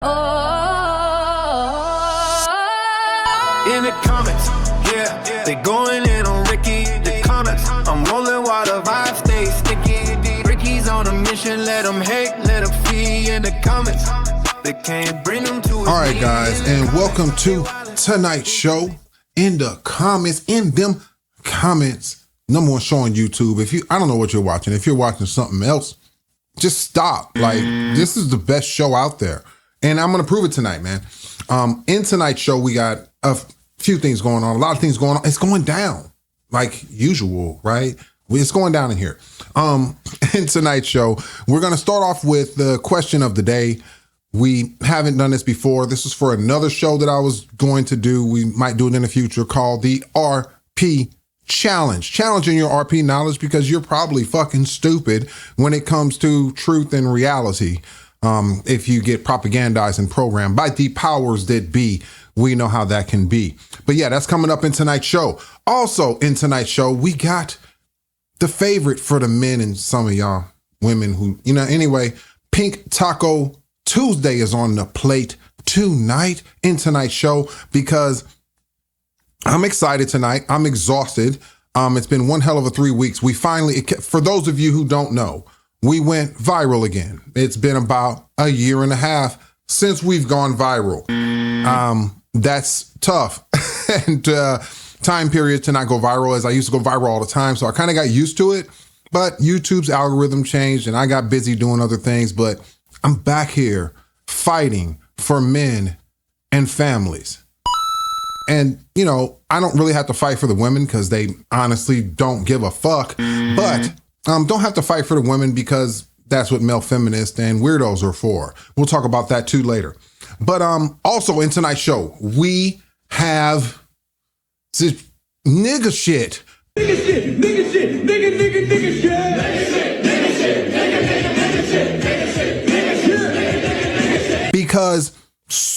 In the comments, yeah, they going in on Ricky. The comments, I'm rolling while the vibe stays sticky. Ricky's on a mission, let him hate, let him feed. In the comments, they can't bring him to his All right, guys, and welcome to tonight's show. In the comments, number one show on YouTube. I don't know what you're watching. If you're watching something else, just stop. Like, this is the best show out there. And I'm going to prove it tonight, man. In tonight's show, we got a few things going on, a lot of things going on. It's going down like usual, right? It's going down in here. In tonight's show, we're going to start off with the question of the day. We haven't done this before. This is for another show that I was going to do. We might do it in the future, called the RP Challenge. Challenging your RP knowledge because you're probably fucking stupid when it comes to truth and reality. If you get propagandized and programmed by the powers that be, we know how that can be. But yeah, that's coming up in tonight's show. Also in tonight's show, we got the favorite for the men and some of y'all women who, anyway, Pink Taco Tuesday is on the plate tonight in tonight's show because I'm excited tonight. I'm exhausted. It's been one hell of a 3 weeks. We finally, for those of you who don't know, we went viral again. It's been about a year and a half since we've gone viral. That's tough. And time period to not go viral, as I used to go viral all the time. So I kind of got used to it, but YouTube's algorithm changed and I got busy doing other things. But I'm back here fighting for men and families. And, I don't really have to fight for the women because they honestly don't give a fuck. But don't have to fight for the women because that's what male feminists and weirdos are for. We'll talk about that too later. But also in tonight's show, we have this nigga shit. Nigga shit, nigga shit, nigga shit. Nigga shit, nigga shit, nigga shit, nigga shit. Because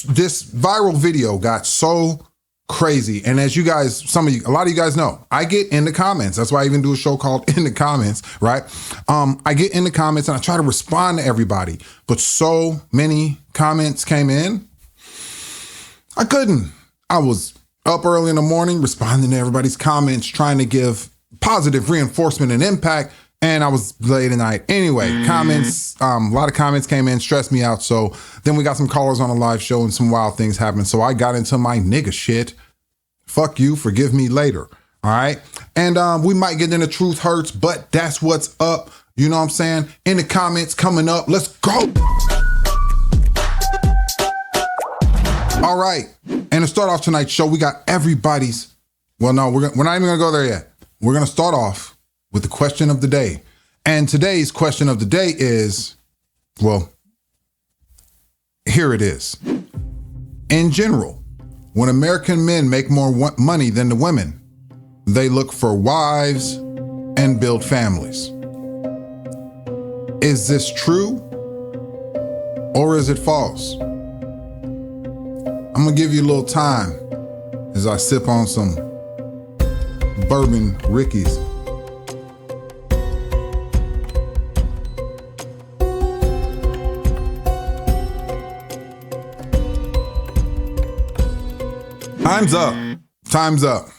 this viral video got so crazy. And as you guys, a lot of you guys know, I get in the comments. That's why I even do a show called In the Comments, right? I get in the comments and I try to respond to everybody, but so many comments came in, I couldn't. I was up early in the morning responding to everybody's comments, trying to give positive reinforcement and impact. And I was late at night. Anyway, comments, a lot of comments came in, stressed me out. So then we got some callers on a live show and some wild things happened. So I got into my nigga shit. Fuck you, forgive me later. All right. And we might get into Truth Hurts, but that's what's up. You know what I'm saying? In the comments coming up. Let's go. All right. And to start off tonight's show, we got everybody's. Well, no, we're not even going to go there yet. We're going to start off with the question of the day. And today's question of the day is, well, here it is. In general, when American men make more money than the women, they look for wives and build families. Is this true or is it false? I'm gonna give you a little time as I sip on some bourbon Rickies. Time's up. Time's up.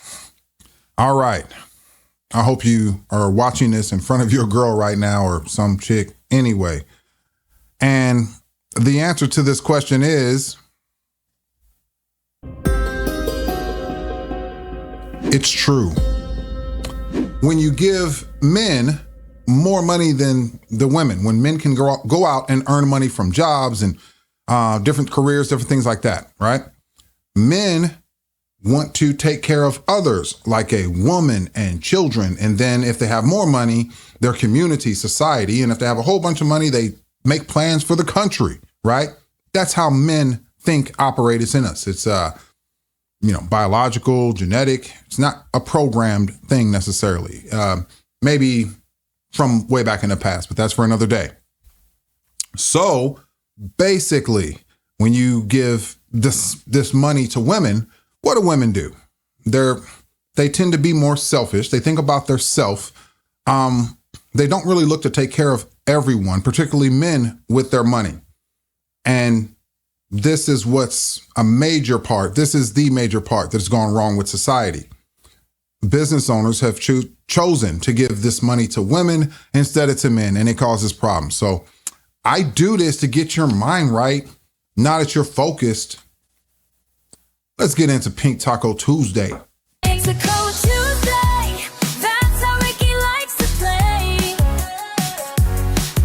All right. I hope you are watching this in front of your girl right now or some chick anyway. And the answer to this question is, it's true. When you give men more money than the women, when men can go out and earn money from jobs and different careers, different things like that, right? Men want to take care of others like a woman and children. And then if they have more money, their community, society. And if they have a whole bunch of money, they make plans for the country, right? That's how men think, operate. It's in us. It's, biological, genetic. It's not a programmed thing necessarily. Maybe from way back in the past, but that's for another day. So basically, when you give this money to women, what do women do? They tend to be more selfish. They think about their self. They don't really look to take care of everyone, particularly men with their money. And this is what's a major part. This is the major part that's gone wrong with society. Business owners have chosen to give this money to women instead of to men, and it causes problems. So I do this to get your mind right, not that you're focused. Let's get into Pink Taco Tuesday. Mexico Tuesday, that's how Ricky likes to play.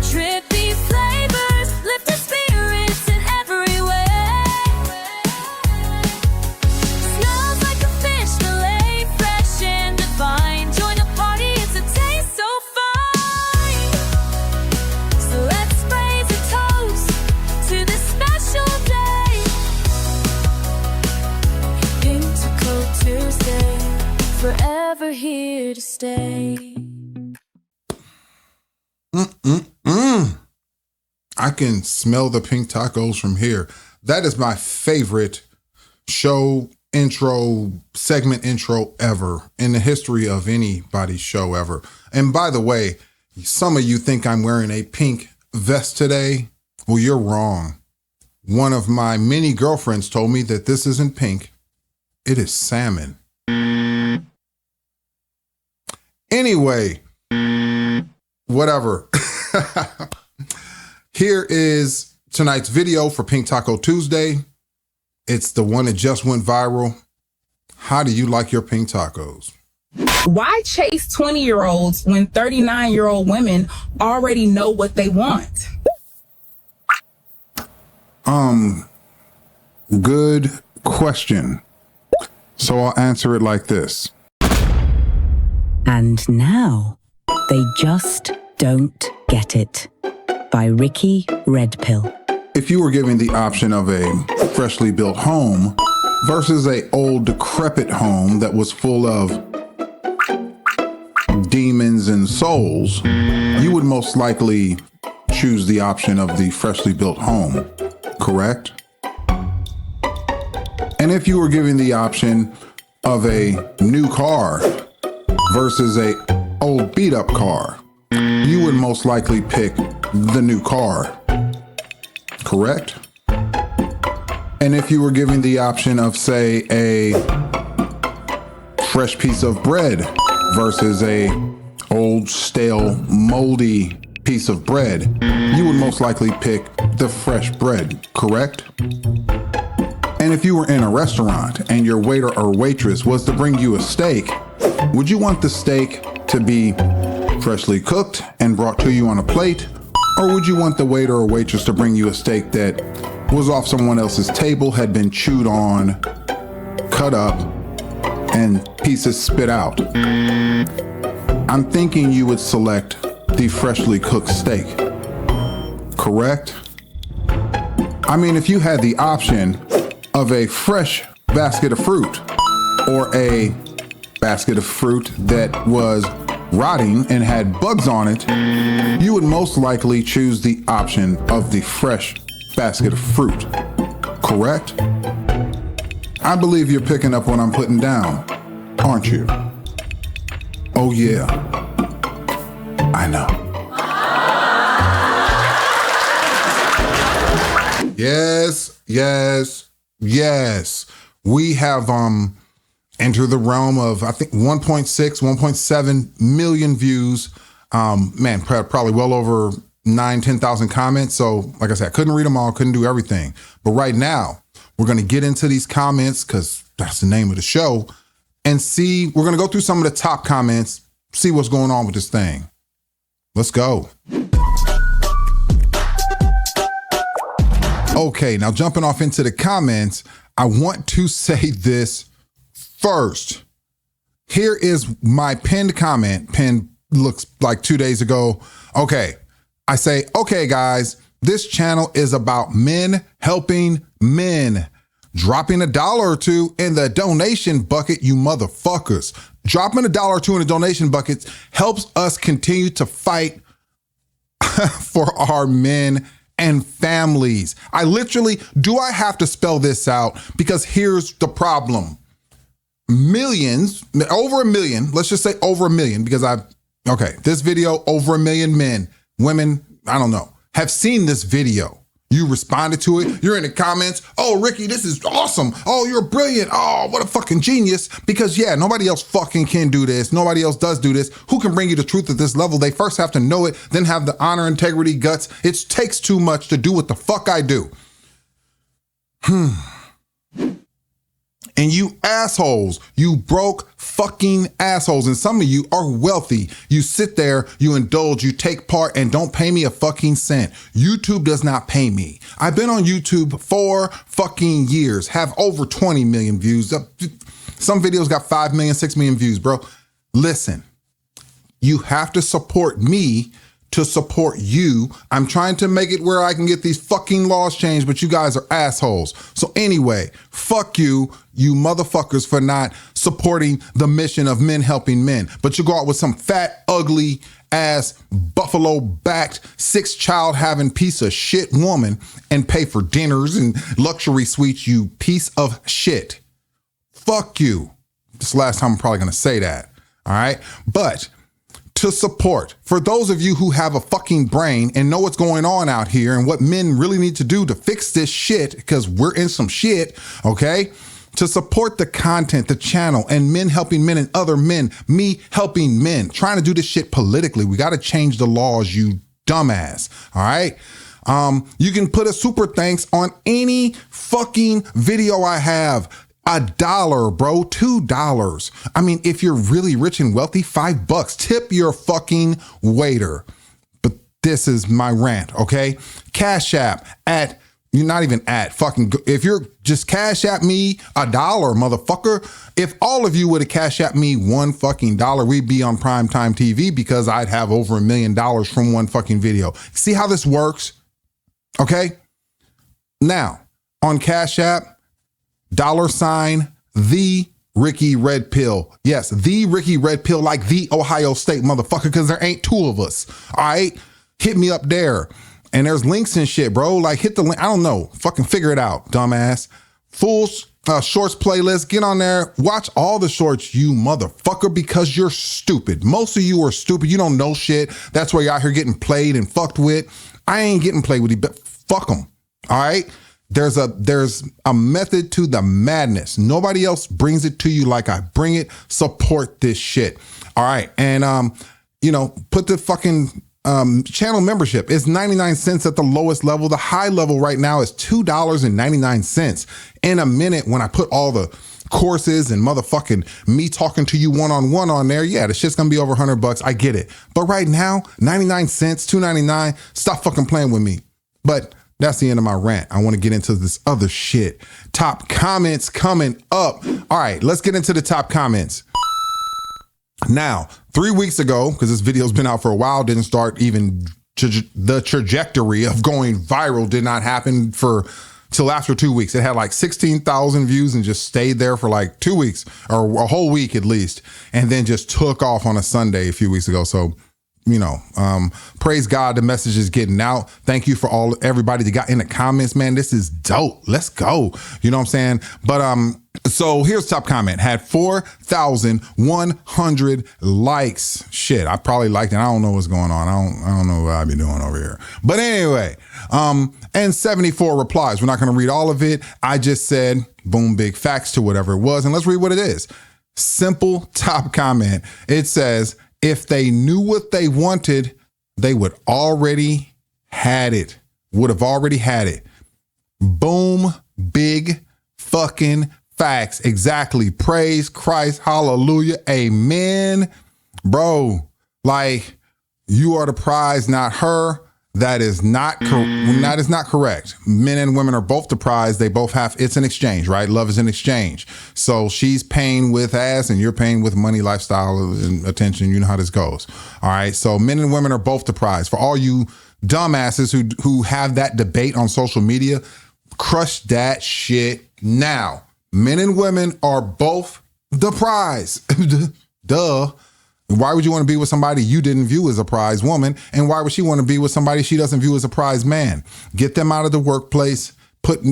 Trippy flavors, lift the spirits in every way. Smells like a fish fillet, fresh and divine. Join the party, it's a taste so fine. So let's raise a toast to this special day. Pink Taco Tuesday, forever here to stay. I can smell the pink tacos from here. That is my favorite show intro, segment intro ever in the history of anybody's show ever. And by the way, some of you think I'm wearing a pink vest today. Well, you're wrong. One of my many girlfriends told me that this isn't pink. It is salmon. Anyway, whatever. Here is tonight's video for Pink Taco Tuesday. It's the one that just went viral. How do you like your pink tacos? Why chase 20-year-olds when 39-year-old women already know what they want? Good question. So I'll answer it like this. And now, They Just Don't Get It by Ricky Redpill. If you were given the option of a freshly built home versus a old decrepit home that was full of demons and souls, you would most likely choose the option of the freshly built home, correct? And if you were given the option of a new car versus a old beat up car, you would most likely pick the new car, correct? And if you were given the option of, say, a fresh piece of bread versus a old, stale, moldy piece of bread, you would most likely pick the fresh bread, correct? And if you were in a restaurant and your waiter or waitress was to bring you a steak, would you want the steak to be freshly cooked and brought to you on a plate? Or would you want the waiter or waitress to bring you a steak that was off someone else's table, had been chewed on, cut up, and pieces spit out? I'm thinking you would select the freshly cooked steak, correct? I mean, if you had the option of a fresh basket of fruit or a basket of fruit that was rotting and had bugs on it, you would most likely choose the option of the fresh basket of fruit, correct? I believe you're picking up what I'm putting down, aren't you? Oh yeah, I know. Yes, yes, yes. We have entered the realm of, I think, 1.6, 1.7 million views. Man, probably well over 10,000 comments. So like I said, I couldn't read them all, couldn't do everything. But right now, we're going to get into these comments because that's the name of the show, and see, we're going to go through some of the top comments, see what's going on with this thing. Let's go. Okay, now jumping off into the comments, I want to say this first. Here is my pinned comment. Pinned looks like 2 days ago. Okay, I say, okay, guys, this channel is about men helping men. Dropping $1 or $2 in the donation bucket, you motherfuckers. Dropping $1 or $2 in the donation buckets helps us continue to fight for our men and families. I have to spell this out? Because here's the problem. Millions, over 1 million, let's just say over 1 million, because this video, over 1 million men, women, I don't know, have seen this video. You responded to it. You're in the comments. Oh, Ricky, this is awesome. Oh, you're brilliant. Oh, what a fucking genius. Because yeah, nobody else fucking can do this. Nobody else does do this. Who can bring you the truth at this level? They first have to know it, then have the honor, integrity, guts. It takes too much to do what the fuck I do. And you assholes, you broke fucking assholes. And some of you are wealthy. You sit there, you indulge, you take part, and don't pay me a fucking cent. YouTube does not pay me. I've been on YouTube 4 fucking years, have over 20 million views. Some videos got 5 million, 6 million views, bro. Listen, you have to support me to support you. I'm trying to make it where I can get these fucking laws changed, but you guys are assholes. So anyway, fuck you, you motherfuckers, for not supporting the mission of men helping men. But you go out with some fat, ugly ass, buffalo backed, 6-child having piece of shit woman and pay for dinners and luxury suites, you piece of shit. Fuck you. This is the last time I'm probably gonna say that. All right. But to support, for those of you who have a fucking brain and know what's going on out here and what men really need to do to fix this shit, because we're in some shit, okay? To support the content, the channel, and men helping men and other men, me helping men, trying to do this shit politically. We got to change the laws, you dumbass, all right? You can put a super thanks on any fucking video I have. $1, bro, $2. I mean, if you're really rich and wealthy, $5. Tip your fucking waiter. But this is my rant, okay? Cash App at, you're not even at, fucking, if you're just Cash App me $1, motherfucker. If all of you would have Cash App me $1 fucking, we'd be on primetime TV because I'd have over $1 million from one fucking video. See how this works? Okay? Now, on Cash App, $, the Ricky Red Pill. Yes, the Ricky Red Pill, like the Ohio State motherfucker, because there ain't 2 of us. All right? Hit me up there. And there's links and shit, bro. Like, hit the link. I don't know. Fucking figure it out, dumbass. Full shorts playlist. Get on there. Watch all the shorts, you motherfucker, because you're stupid. Most of you are stupid. You don't know shit. That's why you're out here getting played and fucked with. I ain't getting played with you, but fuck them. All right? There's a method to the madness. Nobody else brings it to you like I bring it. Support this shit. All right. And, put the fucking channel membership. It's 99 cents at the lowest level. The high level right now is $2.99. In a minute, when I put all the courses and motherfucking me talking to you one-on-one on there, yeah, the shit's gonna be over $100. I get it. But right now, 99 cents, $2.99. Stop fucking playing with me. But that's the end of my rant. I want to get into this other shit. Top comments coming up. All right, let's get into the top comments. Now, 3 weeks ago, because this video's been out for a while, didn't start even the trajectory of going viral did not happen till after 2 weeks. It had like 16,000 views and just stayed there for like 2 weeks or a whole week at least. And then just took off on a Sunday a few weeks ago. So, praise God, the message is getting out. Thank you for everybody that got in the comments, man. This is dope. Let's go. You know what I'm saying? But so here's top comment. Had 4,100 likes. Shit, I probably liked it. I don't know what's going on. I don't know what I be doing over here. But anyway, and 74 replies. We're not going to read all of it. I just said boom, big facts to whatever it was, and let's read what it is. Simple top comment. It says, if they knew what they wanted, they would already had it. Would have already had it. Boom, big fucking facts. Exactly. Praise Christ. Hallelujah. Amen. Bro, like, you are the prize, not her. That is not correct. Men and women are both the prize. They both have, it's an exchange, right? Love is an exchange. So she's paying with ass and you're paying with money, lifestyle, and attention. You know how this goes. All right. So men and women are both the prize. For all you dumbasses who have that debate on social media, crush that shit now. Men and women are both the prize. Duh. Why would you want to be with somebody you didn't view as a prize woman? And why would she want to be with somebody she doesn't view as a prize man? Get them out of the workplace,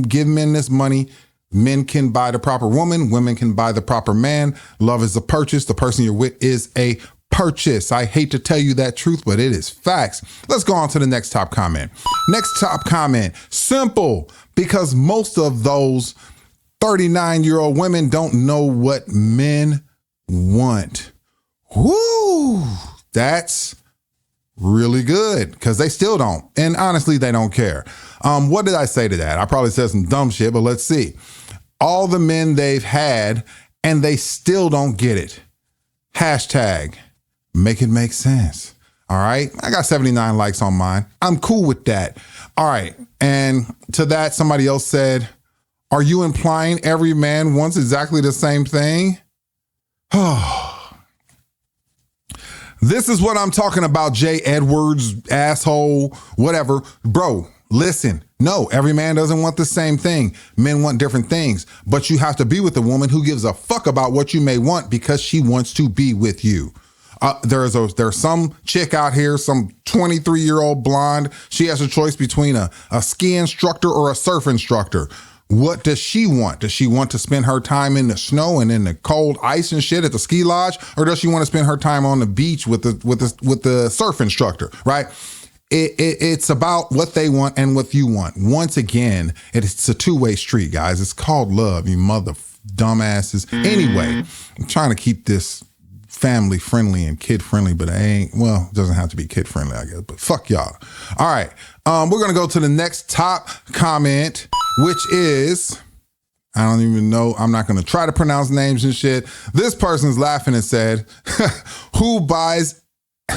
give men this money. Men can buy the proper woman. Women can buy the proper man. Love is a purchase. The person you're with is a purchase. I hate to tell you that truth, but it is facts. Let's go on to the next top comment. Next top comment, simple, because most of those 39-year-old women don't know what men want. Woo, that's really good because they still don't. And honestly, they don't care. What did I say to that? I probably said some dumb shit, but let's see. All the men they've had and they still don't get it. Hashtag make it make sense. All right. I got 79 likes on mine. I'm cool with that. All right. And to that, somebody else said, are you implying every man wants exactly the same thing? This is what I'm talking about, Jay Edwards, asshole, whatever. Bro, listen. No, every man doesn't want the same thing. Men want different things, but you have to be with a woman who gives a fuck about what you may want because she wants to be with you. There's some chick out here, some 23-year-old blonde. She has a choice between a ski instructor or a surf instructor. What does she want? Does she want to spend her time in the snow and in the cold ice and shit at the ski lodge, or does she want to spend her time on the beach with the surf instructor? Right? It's about what they want and what you want. Once again, it's a two-way street, guys. It's called love, you mother dumbasses. Anyway, I'm trying to keep this family friendly and kid friendly, but it doesn't have to be kid friendly, I guess, but fuck y'all. All right. We're going to go to the next top comment, which is, I don't even know. I'm not going to try to pronounce names and shit. This person's laughing and said, who buys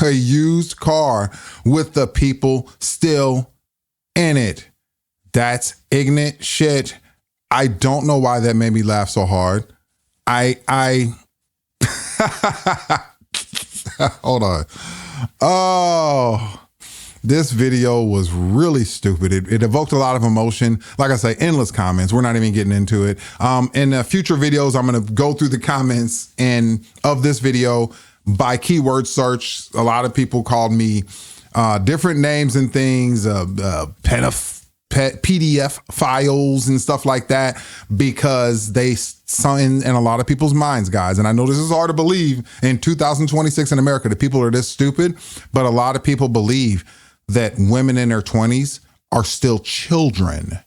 a used car with the people still in it? That's ignorant shit. I don't know why that made me laugh so hard. Hold on. Oh, this video was really stupid. It evoked a lot of emotion. Like I say, endless comments. We're not even getting into it. In future videos, I'm going to go through the comments of this video by keyword search. A lot of people called me different names and things, PDF files and stuff like that, because they saw in a lot of people's minds, guys. And I know this is hard to believe in 2026 in America that people are this stupid, but a lot of people believe that women in their 20s are still children.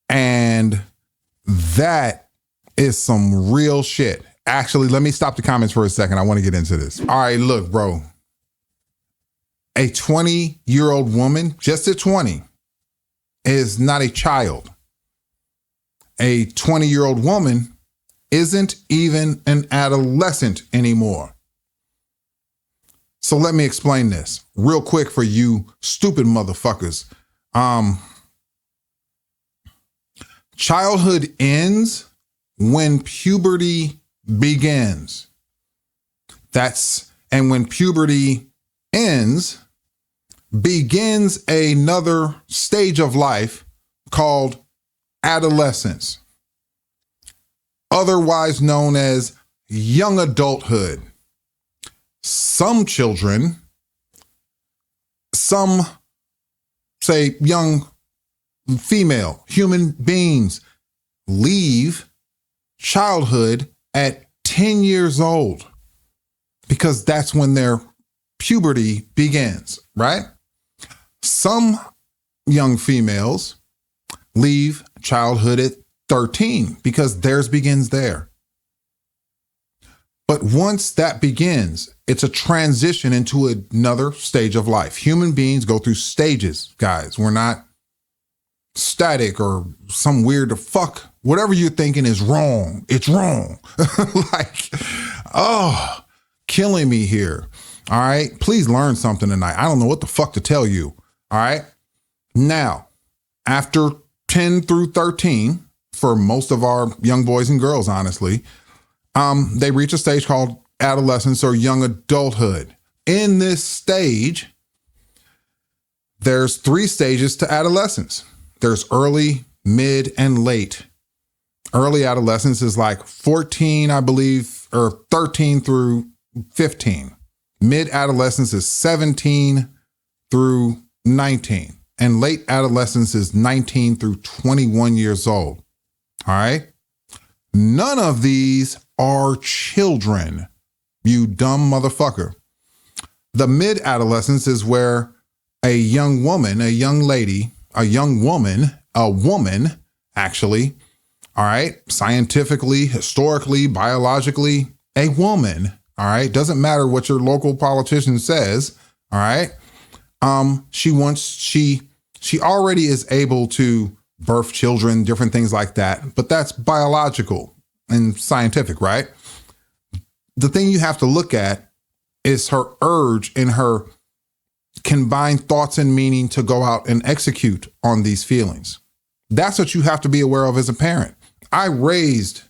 And that is some real shit. Actually, let me stop the comments for a second. I want to get into this. All right, look, bro. A 20-year-old woman, just at 20, is not a child. A 20-year-old woman isn't even an adolescent anymore. So let me explain this real quick for you stupid motherfuckers. Childhood ends when puberty begins. And when puberty ends, begins another stage of life called adolescence, otherwise known as young adulthood. Some children, some say young female human beings, leave childhood at 10 years old because that's when their puberty begins, right? Some young females leave childhood at 13 because theirs begins there. But once that begins, it's a transition into another stage of life. Human beings go through stages, guys. We're not static or some weird fuck. Whatever you're thinking is wrong. It's wrong. Killing me here. All right. Please learn something tonight. I don't know what the fuck to tell you. All right. Now, after 10 through 13, for most of our young boys and girls, honestly, they reach a stage called adolescence or young adulthood. In this stage, there's 3 stages to adolescence. There's early, mid, and late. Early adolescence is like 14, I believe, or 13 through 15. Mid adolescence is 17 through 19. And late adolescence is 19 through 21 years old. All right. None of these are children. You dumb motherfucker. The mid-adolescence is where a young woman, a young lady, a woman, actually, all right, scientifically, historically, biologically, a woman, all right, doesn't matter what your local politician says, all right, she already is able to birth children, different things like that, but that's biological and scientific, right? The thing you have to look at is her urge and her combined thoughts and meaning to go out and execute on these feelings. That's what you have to be aware of as a parent. I raised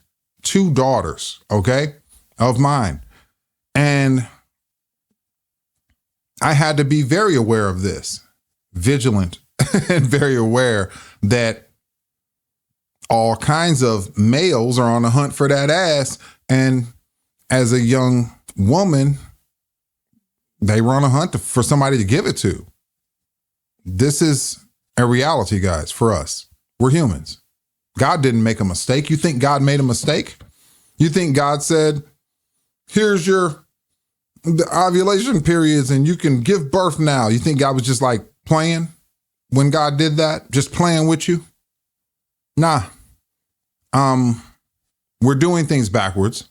2 daughters, okay, of mine. And I had to be very aware of this, vigilant and very aware that all kinds of males are on the hunt for that ass. And as a young woman, they were on a hunt for somebody to give it to. This is a reality, guys, for us. We're humans. God didn't make a mistake. You think God made a mistake? You think God said, here's the ovulation periods and you can give birth now? You think God was just like playing when God did that? Just playing with you? Nah. We're doing things backwards.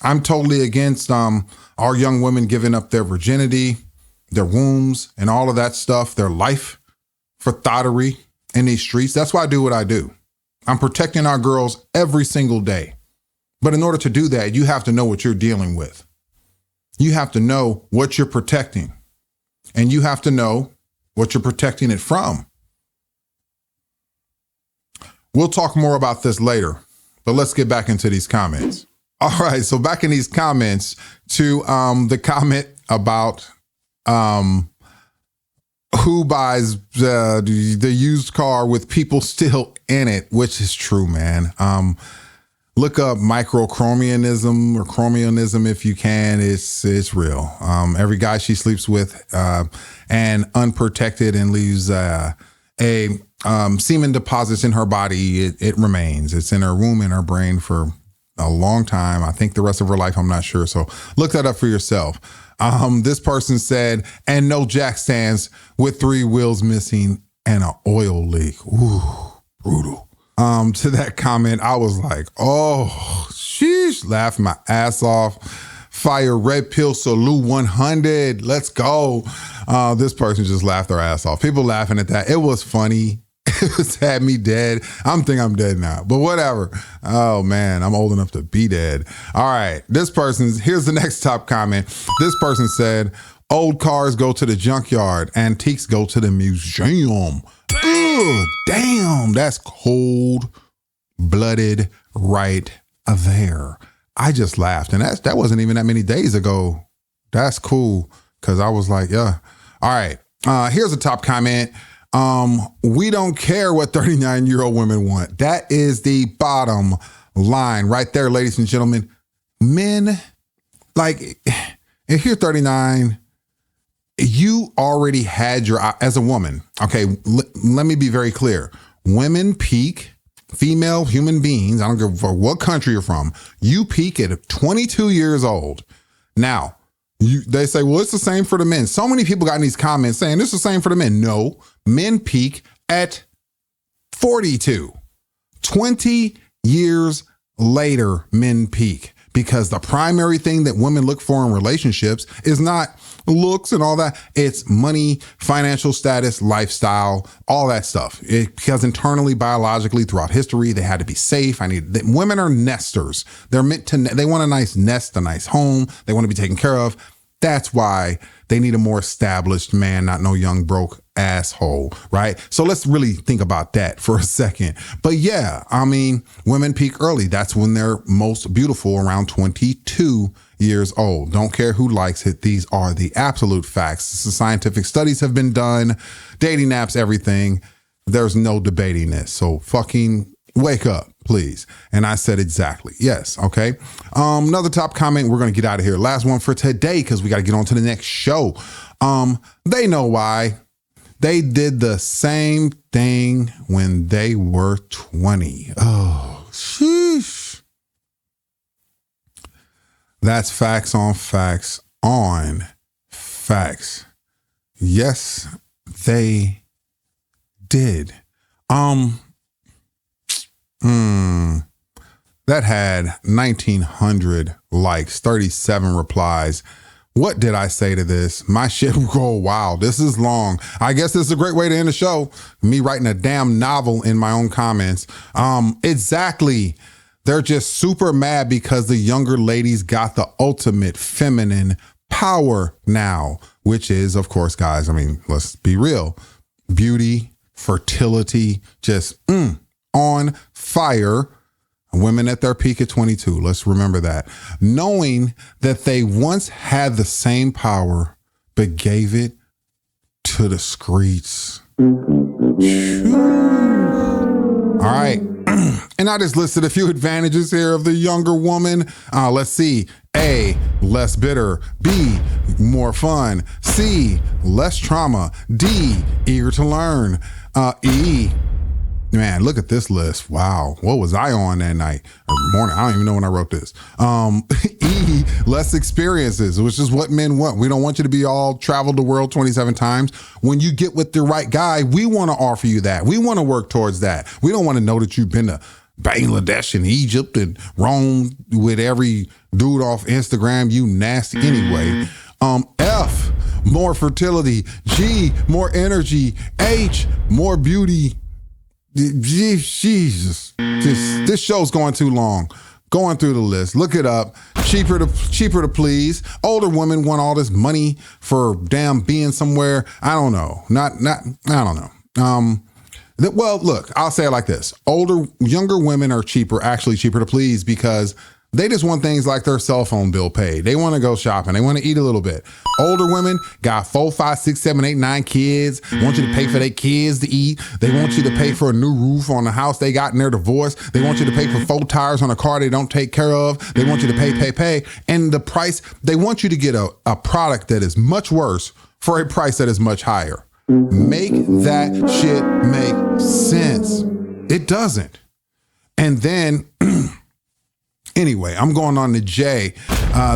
I'm totally against our young women giving up their virginity, their wombs, and all of that stuff, their life for thottery in these streets. That's why I do what I do. I'm protecting our girls every single day. But in order to do that, you have to know what you're dealing with. You have to know what you're protecting. And you have to know what you're protecting it from. We'll talk more about this later, but let's get back into these comments. All right, so back in these comments to the comment about who buys the used car with people still in it, which is true, man. Look up microchromianism or chromianism if you can. It's real. Every guy she sleeps with and unprotected and leaves semen deposits in her body, it remains. It's in her womb, in her brain for a long time. I think the rest of her life, I'm not sure. So look that up for yourself. This person said, and no jack stands with 3 wheels missing and an oil leak. Ooh, brutal. To that comment, I was like, oh, sheesh, laughing my ass off. Fire Red Pill Salute 100. Let's go. This person just laughed their ass off. People laughing at that. It was funny. It had me dead. I'm dead now, but whatever. Oh man, I'm old enough to be dead. All right. Here's the next top comment. This person said, old cars go to the junkyard, antiques go to the museum. Ugh, damn, that's cold-blooded right there. I just laughed, and that wasn't even that many days ago. That's cool, because I was like, yeah. All right, here's a top comment. We don't care what 39-year-old women want. That is the bottom line right there, ladies and gentlemen. Men, like, if you're 39, you already had as a woman, okay, let me be very clear. Women peak, female human beings, I don't care what country you're from, you peak at 22 years old. Now, they say, well, it's the same for the men. So many people got in these comments saying it's the same for the men. No, men peak at 42. 20 years later, men peak. Because the primary thing that women look for in relationships is not looks and all that. It's money, financial status, lifestyle, all that stuff. Because internally, biologically, throughout history, they had to be safe. Women are nesters. They're meant to, they want a nice nest, a nice home. They want to be taken care of. That's why they need a more established man, not no young broke asshole, right? So let's really think about that for a second. But yeah, I mean, women peak early. That's when they're most beautiful, around 22 years old. Don't care who likes it. These are the absolute facts. The scientific studies have been done. Dating apps, everything. There's no debating this. So fucking wake up, please. And I said exactly. Yes. Okay. Another top comment. We're going to get out of here. Last one for today, because we got to get on to the next show. They know why. They did the same thing when they were 20. Oh, sheesh. That's facts on facts on facts. Yes, they did. That had 1,900 likes, 37 replies. What did I say to this? My shit will go wild. This is long. I guess this is a great way to end the show. Me writing a damn novel in my own comments. Exactly. They're just super mad because the younger ladies got the ultimate feminine power now, which is, of course, guys, I mean, let's be real. Beauty, fertility, just on fire. Women at their peak at 22. Let's remember that. Knowing that they once had the same power, but gave it to the streets. All right. And I just listed a few advantages here of the younger woman. Let's see. A, less bitter. B, more fun. C, less trauma. D, eager to learn. E, man, look at this list. Wow. What was I on that night or morning? I don't even know when I wrote this. E, less experiences, which is what men want. We don't want you to be all traveled the world 27 times. When you get with the right guy, we want to offer you that. We want to work towards that. We don't want to know that you've been to Bangladesh and Egypt and Rome with every dude off Instagram. You nasty anyway. F, more fertility. G, more energy. H, more beauty. Jesus, this show's going too long. Going through the list, look it up. Cheaper to please. Older women want all this money for damn being somewhere. I don't know. I don't know. Well, look, I'll say it like this: younger women are actually cheaper to please because they just want things like their cell phone bill paid. They want to go shopping. They want to eat a little bit. Older women got 4, 5, 6, 7, 8, 9 kids. Want you to pay for their kids to eat. They want you to pay for a new roof on the house they got in their divorce. They want you to pay for 4 tires on a car they don't take care of. They want you to pay. And the price, they want you to get a product that is much worse for a price that is much higher. Make that shit make sense. It doesn't. And then... Anyway, I'm going on to J.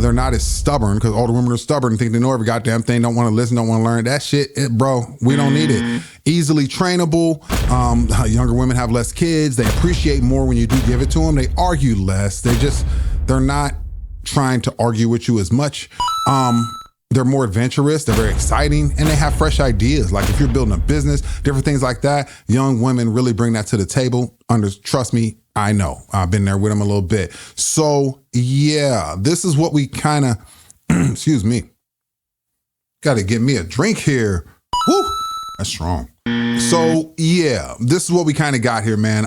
They're not as stubborn because older women are stubborn and think they know every goddamn thing, don't want to listen, don't want to learn. That shit, bro, we don't need it. Easily trainable. Younger women have less kids. They appreciate more when you do give it to them. They argue less. They're not trying to argue with you as much. They're more adventurous. They're very exciting and they have fresh ideas. Like if you're building a business, different things like that, young women really bring that to the table. Trust me, I know. I've been there with them a little bit. So yeah, this is what we kind of, excuse me, got to get me a drink here. Woo, that's strong. So yeah, this is what we kind of got here, man.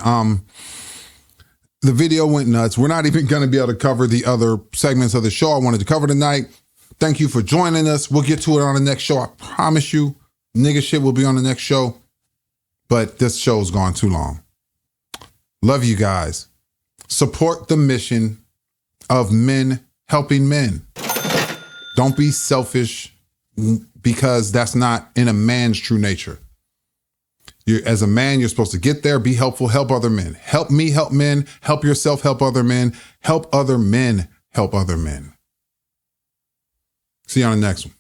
The video went nuts. We're not even going to be able to cover the other segments of the show I wanted to cover tonight. Thank you for joining us. We'll get to it on the next show. I promise you, nigga shit will be on the next show. But this show's gone too long. Love you guys. Support the mission of men helping men. Don't be selfish because that's not in a man's true nature. As a man, you're supposed to get there, be helpful, help other men. Help me help men. Help yourself help other men. Help other men help other men. See you on the next one.